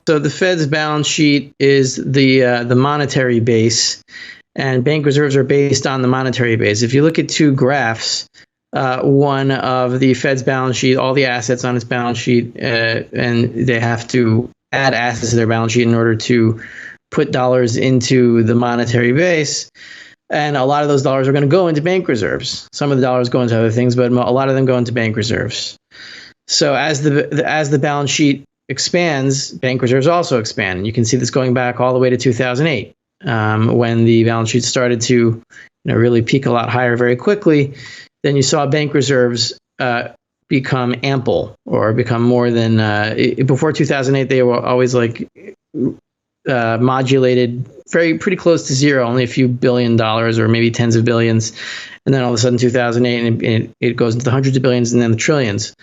So the Fed's balance sheet is the monetary base, and bank reserves are based on the monetary base. If you look at two graphs, one of the Fed's balance sheet, all the assets on its balance sheet, and they have to add assets to their balance sheet in order to put dollars into the monetary base. And a lot of those dollars are going to go into bank reserves. Some of the dollars go into other things, but a lot of them go into bank reserves. So as the balance sheet expands, bank reserves also expand. And you can see this going back all the way to 2008, when the balance sheet started to really peak a lot higher very quickly. Then you saw bank reserves become ample, or become more than before 2008. They were always like modulated pretty close to zero, only a few $1 billion or maybe tens of billions, and then all of a sudden 2008 and it goes into the hundreds of billions and then the trillions.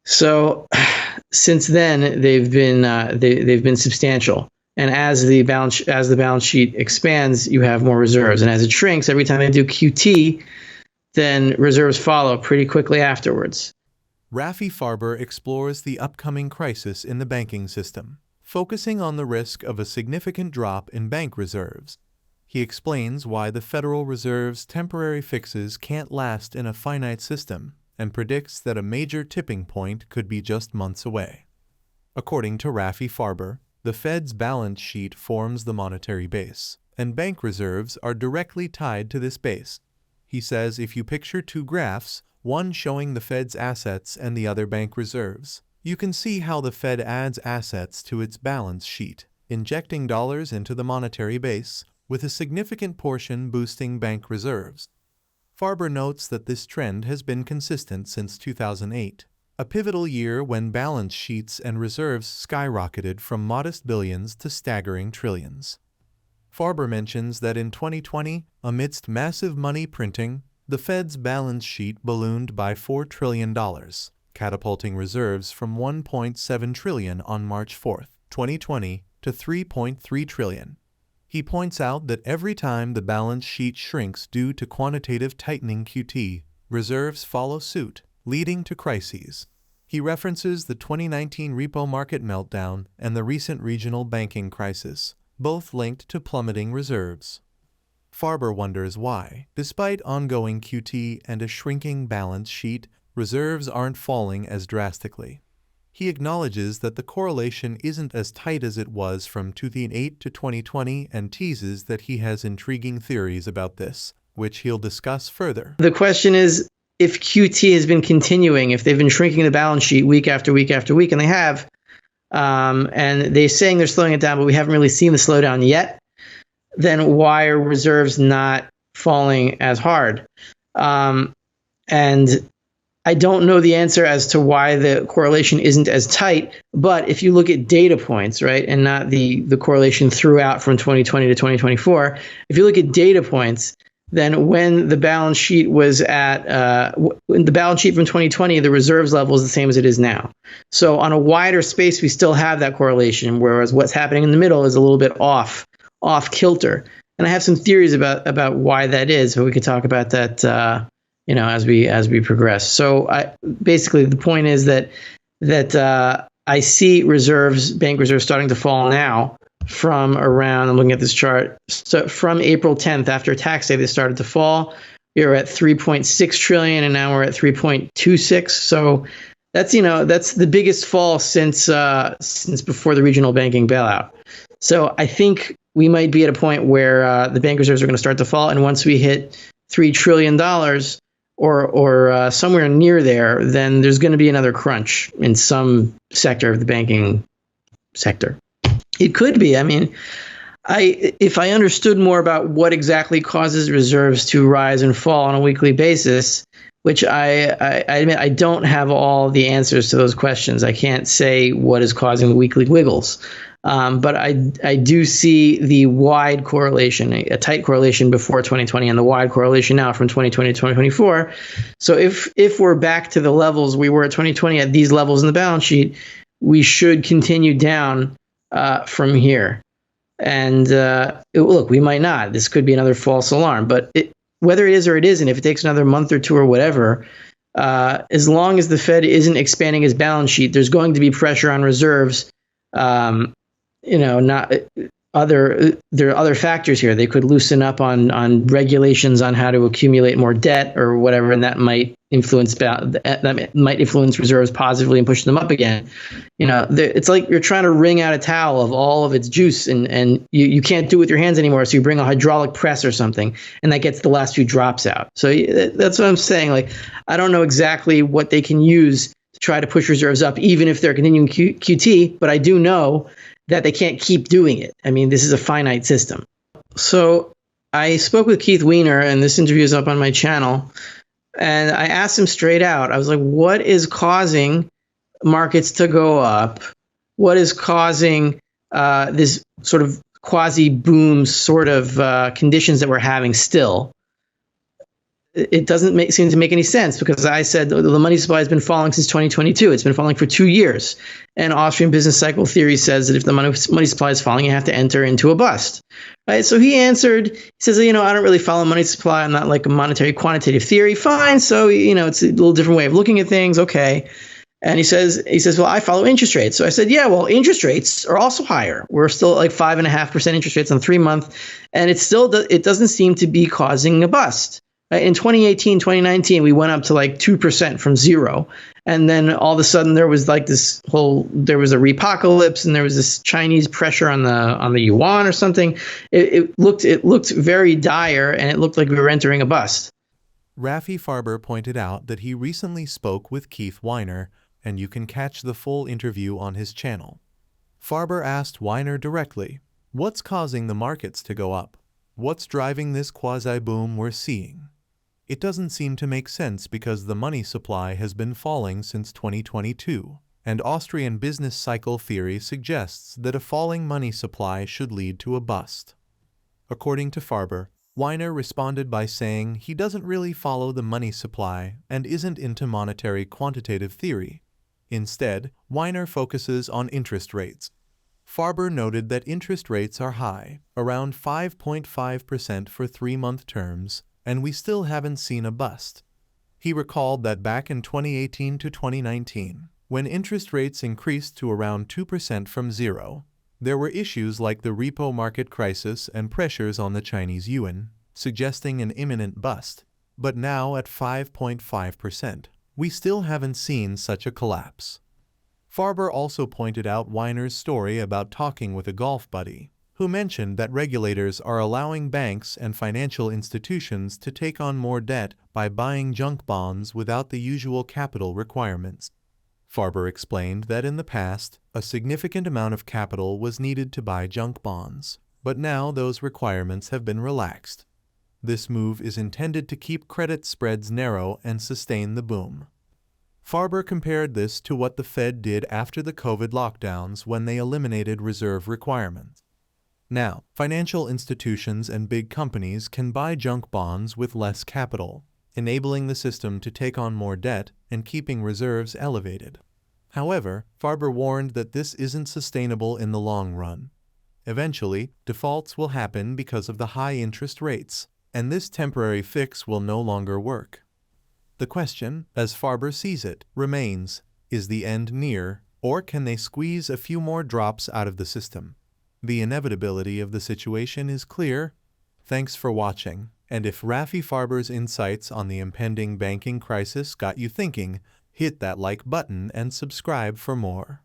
So since then they've been substantial, and as the balance sheet expands, you have more reserves, and as it shrinks, every time they do QT, then reserves follow pretty quickly afterwards. Rafi Farber explores the upcoming crisis in the banking system, focusing on the risk of a significant drop in bank reserves. He explains why the Federal Reserve's temporary fixes can't last in a finite system, and predicts that a major tipping point could be just months away. According to Rafi Farber, the Fed's balance sheet forms the monetary base, and bank reserves are directly tied to this base. He says if you picture two graphs, one showing the Fed's assets and the other bank reserves, you can see how the Fed adds assets to its balance sheet, injecting dollars into the monetary base, with a significant portion boosting bank reserves. Farber notes that this trend has been consistent since 2008, a pivotal year when balance sheets and reserves skyrocketed from modest billions to staggering trillions. Farber mentions that in 2020, amidst massive money printing, the Fed's balance sheet ballooned by $4 trillion, catapulting reserves from $1.7 trillion on March 4, 2020, to $3.3 trillion. He points out that every time the balance sheet shrinks due to quantitative tightening QT, reserves follow suit, leading to crises. He references the 2019 repo market meltdown and the recent regional banking crisis, both linked to plummeting reserves. Farber wonders why, despite ongoing QT and a shrinking balance sheet, reserves aren't falling as drastically. He acknowledges that the correlation isn't as tight as it was from 2008 to 2020 and teases that he has intriguing theories about this, which he'll discuss further. The question is, if QT has been continuing, if they've been shrinking the balance sheet week after week after week, and they have, and they're saying they're slowing it down, but we haven't really seen the slowdown yet, then why are reserves not falling as hard? And I don't know the answer as to why the correlation isn't as tight, but if you look at data points, right, and not the correlation throughout from 2020 to 2024, if you look at data points, then when the balance sheet was at the balance sheet from 2020, the reserves level is the same as it is now. So on a wider space, we still have that correlation, whereas what's happening in the middle is a little bit off kilter. And I have some theories about why that is, but we could talk about that as we progress. So basically the point is that I see bank reserves starting to fall now from around, I'm looking at this chart, so from April 10th, after tax day, they started to fall. We were at 3.6 trillion and now we're at 3.26. So that's the biggest fall since before the regional banking bailout. So I think we might be at a point where the bank reserves are going to start to fall, and once we hit $3 trillion or somewhere near there, then there's going to be another crunch in some sector of the banking sector. It could be. I mean, if I understood more about what exactly causes reserves to rise and fall on a weekly basis, which I admit I don't have all the answers to those questions. I can't say what is causing the weekly wiggles. But I do see the wide correlation, a tight correlation before 2020 and the wide correlation now from 2020 to 2024. So if we're back to the levels we were at 2020 at these levels in the balance sheet, we should continue down from here. And look, we might not. This could be another false alarm. But whether it is or it isn't, if it takes another month or two or whatever, as long as the Fed isn't expanding his balance sheet, there's going to be pressure on reserves Not there are other factors here. They could loosen up on regulations on how to accumulate more debt or whatever, and that might influence reserves positively and push them up again. It's like you're trying to wring out a towel of all of its juice, and you can't do it with your hands anymore. So you bring a hydraulic press or something, and that gets the last few drops out. So that's what I'm saying. Like, I don't know exactly what they can use to try to push reserves up, even if they're continuing QT, but I do know that they can't keep doing it. I mean, this is a finite system. So I spoke with Keith Weiner, and this interview is up on my channel. And I asked him straight out, I was like, what is causing markets to go up? What is causing this sort of quasi-boom sort of conditions that we're having still? It doesn't seem to make any sense, because I said the money supply has been falling since 2022. It's been falling for 2 years. And Austrian business cycle theory says that if the money supply is falling, you have to enter into a bust. Right? So he answered, he says, I don't really follow money supply. I'm not like a monetary quantitative theory. Fine. So, it's a little different way of looking at things. Okay. And he says, well, I follow interest rates. So I said, yeah, well, interest rates are also higher. We're still at like 5.5% interest rates on 3-month. And it doesn't seem to be causing a bust. In 2018, 2019, we went up to like 2% from zero. And then all of a sudden there was like there was a repocalypse, and there was this Chinese pressure on the yuan or something. It looked very dire, and it looked like we were entering a bust. Rafi Farber pointed out that he recently spoke with Keith Weiner, and you can catch the full interview on his channel. Farber asked Weiner directly, what's causing the markets to go up? What's driving this quasi-boom we're seeing? It doesn't seem to make sense, because the money supply has been falling since 2022, and Austrian business cycle theory suggests that a falling money supply should lead to a bust. According to Farber, Weiner responded by saying he doesn't really follow the money supply and isn't into monetary quantitative theory. Instead, Weiner focuses on interest rates. Farber noted that interest rates are high, around 5.5% for 3-month terms, and we still haven't seen a bust. He recalled that back in 2018 to 2019, when interest rates increased to around 2% from zero, there were issues like the repo market crisis and pressures on the Chinese yuan, suggesting an imminent bust. But now at 5.5%, we still haven't seen such a collapse. Farber also pointed out Weiner's story about talking with a golf buddy, who mentioned that regulators are allowing banks and financial institutions to take on more debt by buying junk bonds without the usual capital requirements. Farber explained that in the past, a significant amount of capital was needed to buy junk bonds, but now those requirements have been relaxed. This move is intended to keep credit spreads narrow and sustain the boom. Farber compared this to what the Fed did after the COVID lockdowns, when they eliminated reserve requirements. Now, financial institutions and big companies can buy junk bonds with less capital, enabling the system to take on more debt and keeping reserves elevated. However, Farber warned that this isn't sustainable in the long run. Eventually, defaults will happen because of the high interest rates, and this temporary fix will no longer work. The question, as Farber sees it, remains, is the end near, or can they squeeze a few more drops out of the system? The inevitability of the situation is clear. Thanks for watching, and if Rafi Farber's insights on the impending banking crisis got you thinking, hit that like button and subscribe for more.